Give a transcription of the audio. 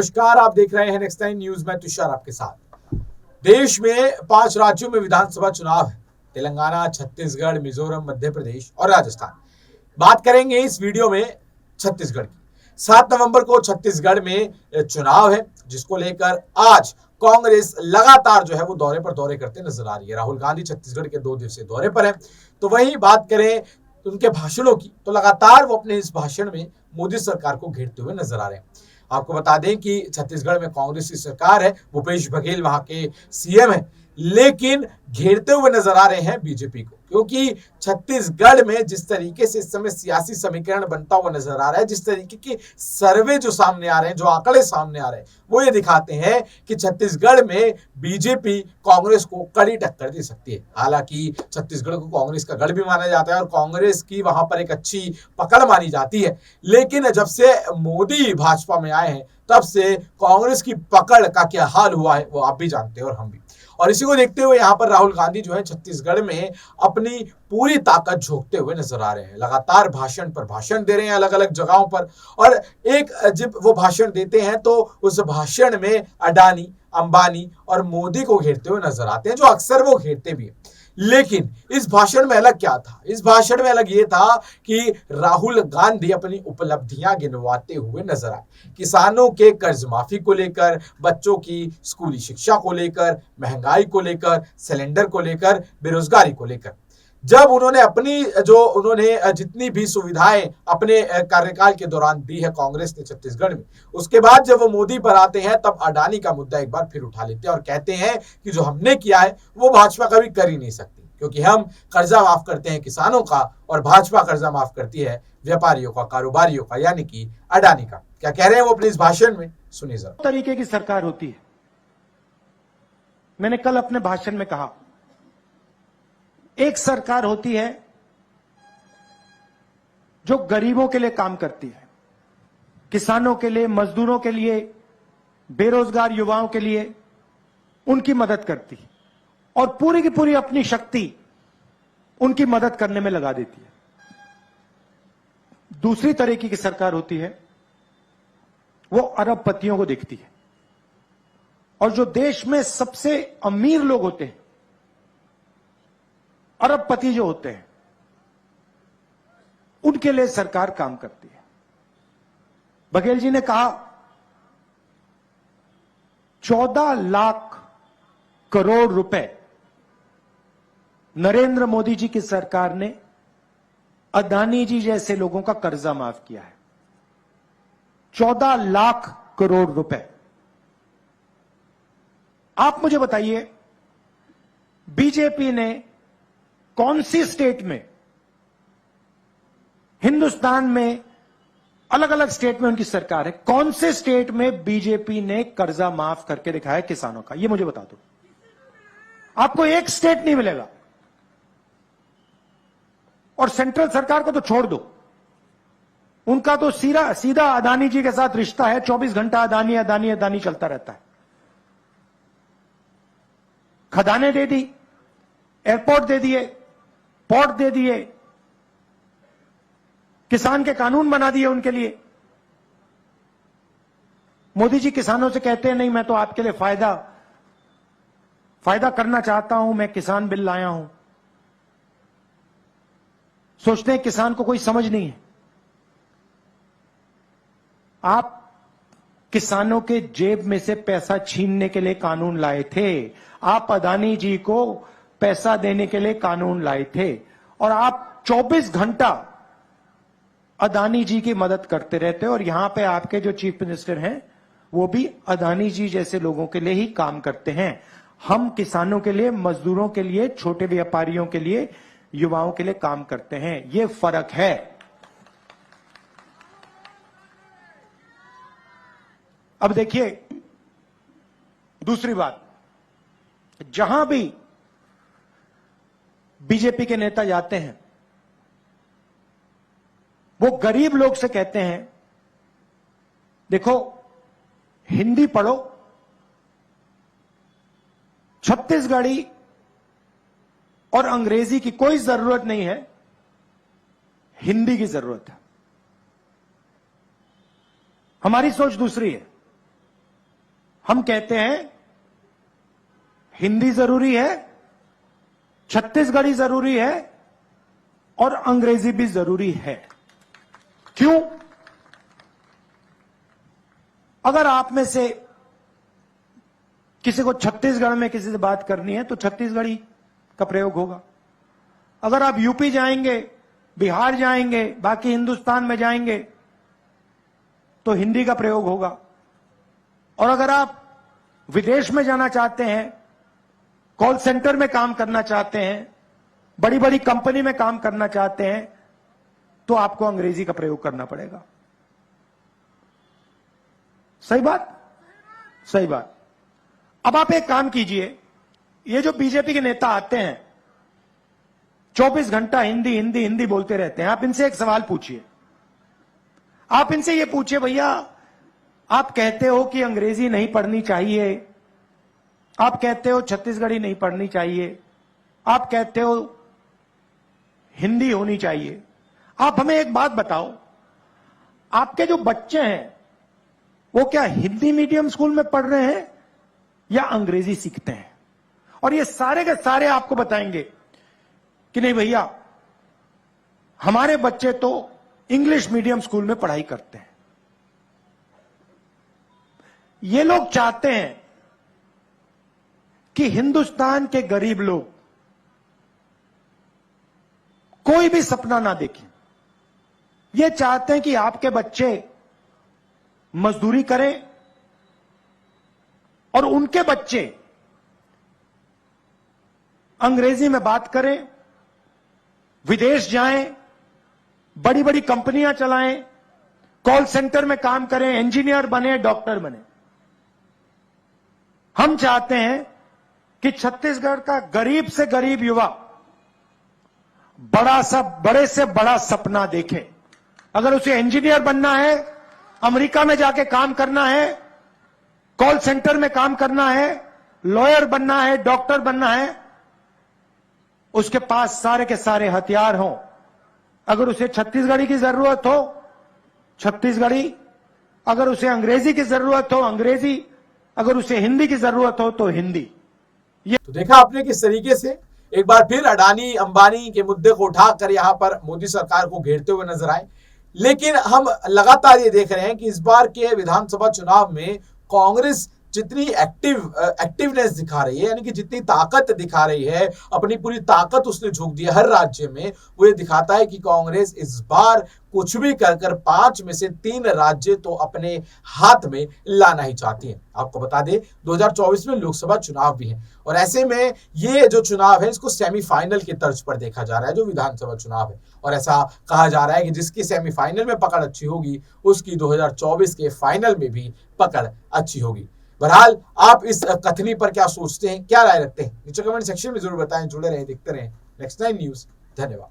नमस्कार, आप देख रहे हैं नेक्स्ट टाइम न्यूज में तुषार आपके साथ। देश में 5 राज्यों में विधानसभा चुनाव है। तेलंगाना, छत्तीसगढ़, मिजोरम, मध्य प्रदेश और राजस्थान। बात करेंगे इस वीडियो में छत्तीसगढ़ की। 7 नवंबर को छत्तीसगढ़ में चुनाव है, जिसको लेकर आज कांग्रेस लगातार जो है वो दौरे पर दौरे करते नजर आ रही है। राहुल गांधी छत्तीसगढ़ के 2 दिवसीय दौरे पर है। तो वहीं बात करें उनके भाषणों की, तो लगातार वो अपने इस भाषण में मोदी सरकार को घेरते हुए नजर आ रहे हैं। आपको बता दें कि छत्तीसगढ़ में कांग्रेस की सरकार है, भूपेश बघेल वहां के सीएम है, लेकिन घेरते हुए नजर आ रहे हैं बीजेपी को, क्योंकि छत्तीसगढ़ में जिस तरीके से इस समय सियासी समीकरण बनता हुआ नजर आ रहा है, जिस तरीके के सर्वे जो सामने आ रहे हैं, जो आंकड़े सामने आ रहे हैं, वो ये दिखाते हैं कि छत्तीसगढ़ में बीजेपी कांग्रेस को कड़ी टक्कर दे सकती है। हालांकि छत्तीसगढ़ को कांग्रेस का गढ़ भी माना जाता है और कांग्रेस की वहां पर एक अच्छी पकड़ मानी जाती है, लेकिन जब से मोदी भाजपा में आए हैं तब से कांग्रेस की पकड़ का क्या हाल हुआ है वो आप भी जानते हैं और हम भी। और इसी को देखते हुए यहाँ पर राहुल गांधी जो है छत्तीसगढ़ में अपनी पूरी ताकत झोंकते हुए नजर आ रहे हैं। लगातार भाषण पर भाषण दे रहे हैं अलग अलग जगहों पर, और एक जब वो भाषण देते हैं तो उस भाषण में अडानी, अंबानी और मोदी को घेरते हुए नजर आते हैं, जो अक्सर वो घेरते भी हैं। लेकिन इस भाषण में अलग क्या था? इस भाषण में अलग ये था कि राहुल गांधी अपनी उपलब्धियां गिनवाते हुए नजर आए। किसानों के कर्ज माफी को लेकर, बच्चों की स्कूली शिक्षा को लेकर, महंगाई को लेकर, सिलेंडर को लेकर, बेरोजगारी को लेकर। जब उन्होंने जितनी भी सुविधाएं अपने कार्यकाल के दौरान दी है कांग्रेस ने छत्तीसगढ़ में, उसके बाद जब वो मोदी पर आते हैं तब अडानी का मुद्दा एक बार फिर उठा लेते हैं और कहते हैं कि जो हमने किया है वो भाजपा कभी कर ही नहीं सकती, क्योंकि हम कर्जा माफ करते हैं किसानों का और भाजपा कर्जा माफ करती है व्यापारियों का, कारोबारियों का, यानी कि अडानी का। क्या कह रहे हैं वो अपने इस भाषण में, सुनिए जरा। तरीके की सरकार होती है। मैंने कल अपने भाषण में कहा, एक सरकार होती है जो गरीबों के लिए काम करती है, किसानों के लिए, मजदूरों के लिए, बेरोजगार युवाओं के लिए उनकी मदद करती है और पूरी की पूरी अपनी शक्ति उनकी मदद करने में लगा देती है। दूसरी तरीके की सरकार होती है वो अरबपतियों को देखती है, और जो देश में सबसे अमीर लोग होते हैं, अरबपति जो होते हैं, उनके लिए सरकार काम करती है। बघेल जी ने कहा 14 लाख करोड़ रुपए नरेंद्र मोदी जी की सरकार ने अदानी जी जैसे लोगों का कर्जा माफ किया है। 14 लाख करोड़ रुपए। आप मुझे बताइए, बीजेपी ने कौन सी स्टेट में, हिंदुस्तान में अलग अलग स्टेट में उनकी सरकार है, कौन से स्टेट में बीजेपी ने कर्जा माफ करके दिखाया किसानों का? ये मुझे बता दो। आपको एक स्टेट नहीं मिलेगा। और सेंट्रल सरकार को तो छोड़ दो, उनका तो सीधा अदानी जी के साथ रिश्ता है। 24 घंटा अदानी अदानी अदानी चलता रहता है। खदानें दे दी, एयरपोर्ट दे दिए, पोर्ट दे दिए, किसान के कानून बना दिए उनके लिए। मोदी जी किसानों से कहते हैं, नहीं मैं तो आपके लिए फायदा करना चाहता हूं, मैं किसान बिल लाया हूं। सोचते हैं किसान को कोई समझ नहीं है। आप किसानों के जेब में से पैसा छीनने के लिए कानून लाए थे। आप अदानी जी को पैसा देने के लिए कानून लाए थे, और आप 24 घंटा अदानी जी की मदद करते रहते हो। और यहां पे आपके जो चीफ मिनिस्टर हैं वो भी अदानी जी जैसे लोगों के लिए ही काम करते हैं। हम किसानों के लिए, मजदूरों के लिए, छोटे व्यापारियों के लिए, युवाओं के लिए काम करते हैं। ये फर्क है। अब देखिए दूसरी बात, जहां भी बीजेपी के नेता जाते हैं वो गरीब लोग से कहते हैं, देखो हिंदी पढ़ो, छत्तीसगढ़ी और अंग्रेजी की कोई जरूरत नहीं है, हिंदी की जरूरत है। हमारी सोच दूसरी है। हम कहते हैं हिंदी जरूरी है, छत्तीसगढ़ी जरूरी है और अंग्रेजी भी जरूरी है। क्यों? अगर आप में से किसी को छत्तीसगढ़ में किसी से बात करनी है तो छत्तीसगढ़ी का प्रयोग होगा। अगर आप यूपी जाएंगे, बिहार जाएंगे, बाकी हिंदुस्तान में जाएंगे तो हिंदी का प्रयोग होगा। और अगर आप विदेश में जाना चाहते हैं, कॉल सेंटर में काम करना चाहते हैं, बड़ी बड़ी कंपनी में काम करना चाहते हैं, तो आपको अंग्रेजी का प्रयोग करना पड़ेगा। सही बात? सही बात। अब आप एक काम कीजिए, ये जो बीजेपी के नेता आते हैं 24 घंटा हिंदी हिंदी हिंदी बोलते रहते हैं, आप इनसे एक सवाल पूछिए। आप इनसे ये पूछिए, भैया आप कहते हो कि अंग्रेजी नहीं पढ़नी चाहिए, आप कहते हो छत्तीसगढ़ी नहीं पढ़नी चाहिए, आप कहते हो हिंदी होनी चाहिए, आप हमें एक बात बताओ, आपके जो बच्चे हैं वो क्या हिंदी मीडियम स्कूल में पढ़ रहे हैं या अंग्रेजी सीखते हैं? और ये सारे के सारे आपको बताएंगे कि नहीं भैया हमारे बच्चे तो इंग्लिश मीडियम स्कूल में पढ़ाई करते हैं। ये लोग चाहते हैं कि हिंदुस्तान के गरीब लोग कोई भी सपना ना देखें। ये चाहते हैं कि आपके बच्चे मजदूरी करें और उनके बच्चे अंग्रेजी में बात करें, विदेश जाएं, बड़ी बड़ी कंपनियां चलाएं, कॉल सेंटर में काम करें, इंजीनियर बने, डॉक्टर बने। हम चाहते हैं कि छत्तीसगढ़ का गरीब से गरीब युवा बड़े से बड़ा सपना देखे। अगर उसे इंजीनियर बनना है, अमेरिका में जाके काम करना है, कॉल सेंटर में काम करना है, लॉयर बनना है, डॉक्टर बनना है, उसके पास सारे के सारे हथियार हों। अगर उसे छत्तीसगढ़ी की जरूरत हो, छत्तीसगढ़ी, अगर उसे अंग्रेजी की जरूरत हो, अंग्रेजी, अगर उसे हिंदी की जरूरत हो तो हिंदी। तो देखा आपने किस तरीके से एक बार फिर अडानी अंबानी के मुद्दे को उठाकर यहां पर मोदी सरकार को घेरते हुए नजर आए। लेकिन हम लगातार ये देख रहे हैं कि इस बार के विधानसभा चुनाव में कांग्रेस जितनी एक्टिवनेस दिखा रही है, यानी कि जितनी ताकत दिखा रही है, अपनी पूरी ताकत उसने झोंक दी है हर राज्य में, वो ये दिखाता है कि कांग्रेस इस बार कुछ भी कर 5 में से 3 राज्य तो अपने हाथ में लाना ही चाहती है। आपको बता दें 2024 में लोकसभा चुनाव भी है और ऐसे में ये जो चुनाव है इसको सेमीफाइनल की तर्ज पर देखा जा रहा है जो विधानसभा चुनाव है। और ऐसा कहा जा रहा है कि जिसकी सेमीफाइनल में पकड़ अच्छी होगी उसकी 2024 के फाइनल में भी पकड़ अच्छी होगी। बहरहाल आप इस कथनी पर क्या सोचते हैं, क्या राय रखते हैं, नीचे कमेंट सेक्शन में जरूर बताएं। जुड़े रहें, देखते रहें नेक्स्ट 9 न्यूज। धन्यवाद।